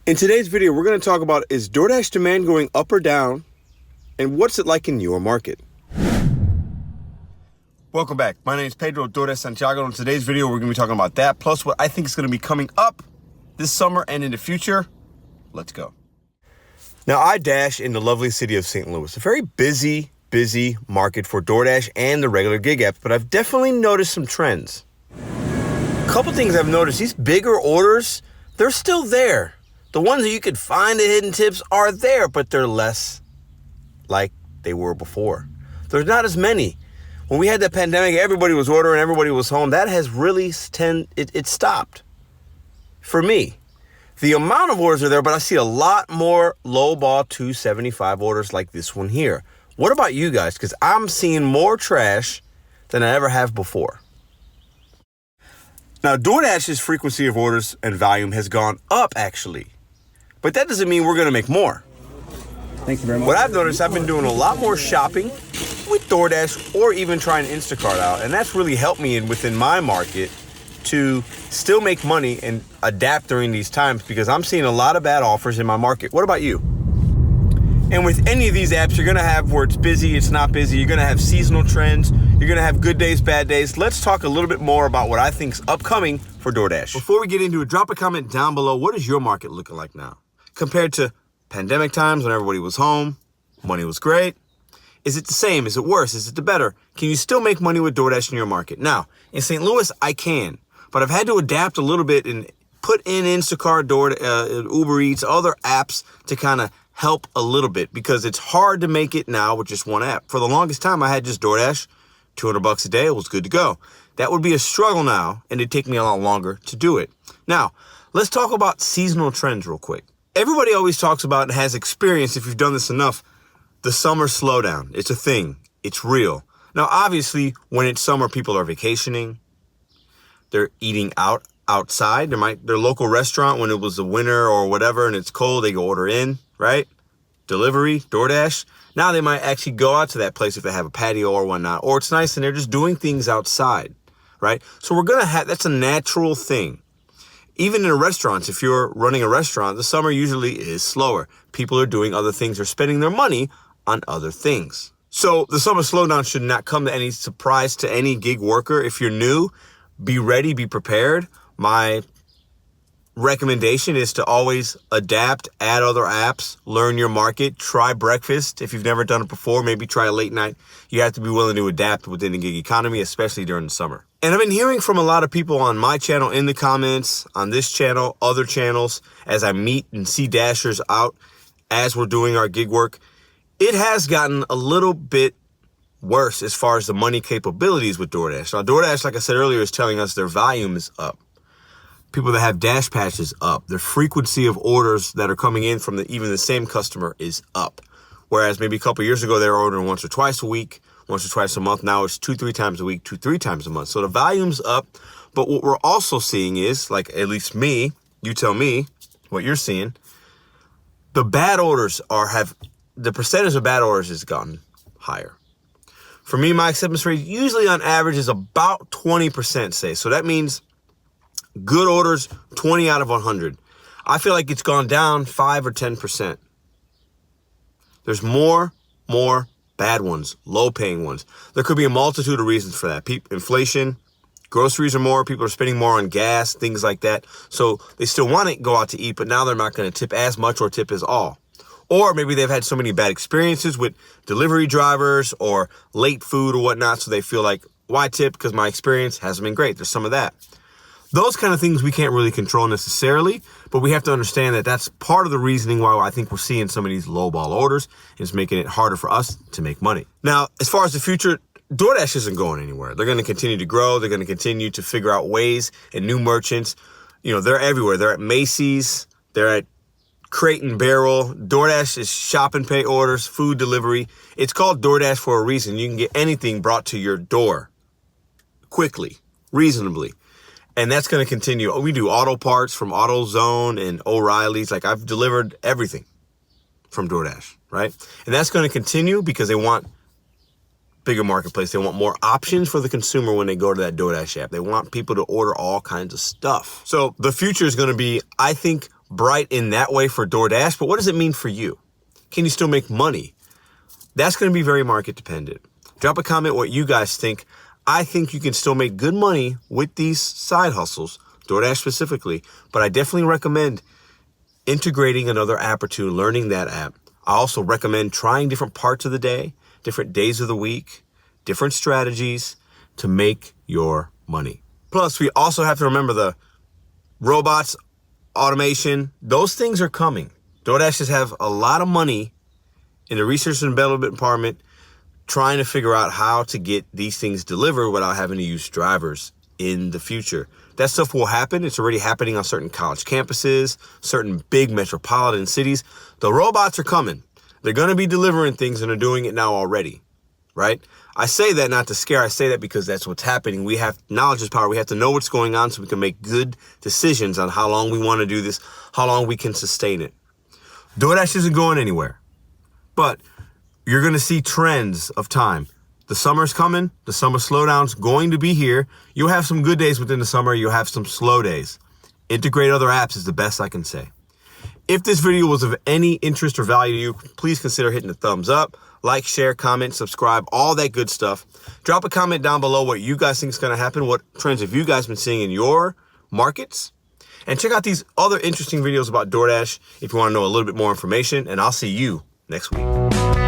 In today's video, we're going to talk about, is DoorDash demand going up or down, and what's it like in your market? Welcome back. My name is Pedro, DoorDash Santiago. In today's video, we're going to be talking about that, plus what I think is going to be coming up this summer and in the future. Let's go. Now, I dash in the lovely city of St. Louis, a very busy market for DoorDash and the regular gig apps, but I've definitely noticed some trends. A couple things I've noticed, these bigger orders, they're still there. The ones that you could find the hidden tips are there, but they're less like they were before. There's not as many. When we had the pandemic, everybody was ordering, everybody was home. That has really it stopped. For me, the amount of orders are there, but I see a lot more low ball 275 orders like this one here. What about you guys? Because I'm seeing more trash than I ever have before. Now, DoorDash's frequency of orders and volume has gone up, actually. But that doesn't mean we're going to make more. Thank you very much. What I've noticed, I've been doing a lot more shopping with DoorDash or even trying Instacart out. And that's really helped me within my market to still make money and adapt during these times, because I'm seeing a lot of bad offers in my market. What about you? And with any of these apps, you're going to have where it's busy, it's not busy. You're going to have seasonal trends. You're going to have good days, bad days. Let's talk a little bit more about what I think is upcoming for DoorDash. Before we get into it, drop a comment down below. What is your market looking like now compared to pandemic times when everybody was home, money was great? Is it the same? Is it worse? Is it the better? Can you still make money with DoorDash in your market? Now, in St. Louis, I can, but I've had to adapt a little bit and put in Instacart, Uber Eats, other apps to kind of help a little bit, because it's hard to make it now with just one app. For the longest time, I had just DoorDash, $200 a day, it was good to go. That would be a struggle now, and it'd take me a lot longer to do it. Now, let's talk about seasonal trends real quick. Everybody always talks about and has experience, if you've done this enough, the summer slowdown. It's a thing. It's real. Now, obviously, when it's summer, people are vacationing. They're eating outside. Their local restaurant, when it was the winter or whatever and it's cold, they go order in, right? Delivery, DoorDash. Now they might actually go out to that place if they have a patio or whatnot, or it's nice and they're just doing things outside, right? So we're going to have, that's a natural thing. Even in restaurants, if you're running a restaurant, the summer usually is slower. People are doing other things. They're spending their money on other things. So the summer slowdown should not come to any surprise to any gig worker. If you're new, be ready, be prepared. My recommendation is to always adapt, add other apps, learn your market, try breakfast. If you've never done it before, maybe try a late night. You have to be willing to adapt within the gig economy, especially during the summer. And I've been hearing from a lot of people on my channel, in the comments, on this channel, other channels, as I meet and see dashers out as we're doing our gig work. It has gotten a little bit worse as far as the money capabilities with DoorDash. Now, DoorDash, like I said earlier, is telling us their volume is up. People that have dash patches up. Their frequency of orders that are coming in from even the same customer is up. Whereas maybe a couple of years ago, they were ordering once or twice a week, once or twice a month. Now it's 2-3 times a week, 2-3 times a month. So the volume's up. But what we're also seeing is, like, at least me, you tell me what you're seeing, the bad orders the percentage of bad orders has gotten higher. For me, my acceptance rate usually on average is about 20%, say. So that means good orders, 20 out of 100. I feel like it's gone down 5 or 10%. There's more bad ones, low-paying ones. There could be a multitude of reasons for that. Inflation, groceries are more, people are spending more on gas, things like that. So they still want to go out to eat, but now they're not going to tip as much or tip as all. Or maybe they've had so many bad experiences with delivery drivers or late food or whatnot, so they feel like, why tip? Because my experience hasn't been great. There's some of that. Those kind of things we can't really control necessarily, but we have to understand that that's part of the reasoning why I think we're seeing some of these low-ball orders, and it's making it harder for us to make money. Now, as far as the future, DoorDash isn't going anywhere. They're going to continue to grow. They're going to continue to figure out ways and new merchants. You know, they're everywhere. They're at Macy's. They're at Crate and Barrel. DoorDash is shop and pay orders, food delivery. It's called DoorDash for a reason. You can get anything brought to your door quickly, reasonably. And that's going to continue. We do auto parts from AutoZone and O'Reilly's. Like, I've delivered everything from DoorDash, right? And that's going to continue because they want bigger marketplace. They want more options for the consumer when they go to that DoorDash app. They want people to order all kinds of stuff. So the future is going to be, I think, bright in that way for DoorDash, but what does it mean for you? Can you still make money? That's going to be very market dependent. Drop a comment what you guys think. I think you can still make good money with these side hustles, DoorDash specifically, but I definitely recommend integrating another app or two, learning that app. I also recommend trying different parts of the day, different days of the week, different strategies to make your money. Plus, we also have to remember the robots, automation, those things are coming. DoorDash have a lot of money in the research and development department trying to figure out how to get these things delivered without having to use drivers in the future. That stuff will happen. It's already happening on certain college campuses, certain big metropolitan cities. The robots are coming. They're going to be delivering things, and they're doing it now already, right? I say that not to scare. I say that because that's what's happening. We have knowledge is power. We have to know what's going on so we can make good decisions on how long we want to do this, how long we can sustain it. DoorDash isn't going anywhere, but you're going to see trends of time. The summer's coming. The summer slowdown's going to be here. You'll have some good days within the summer. You'll have some slow days. Integrate other apps is the best I can say. If this video was of any interest or value to you, please consider hitting the thumbs up, like, share, comment, subscribe, all that good stuff. Drop a comment down below what you guys think is going to happen. What trends have you guys been seeing in your markets? And check out these other interesting videos about DoorDash if you want to know a little bit more information. And I'll see you next week.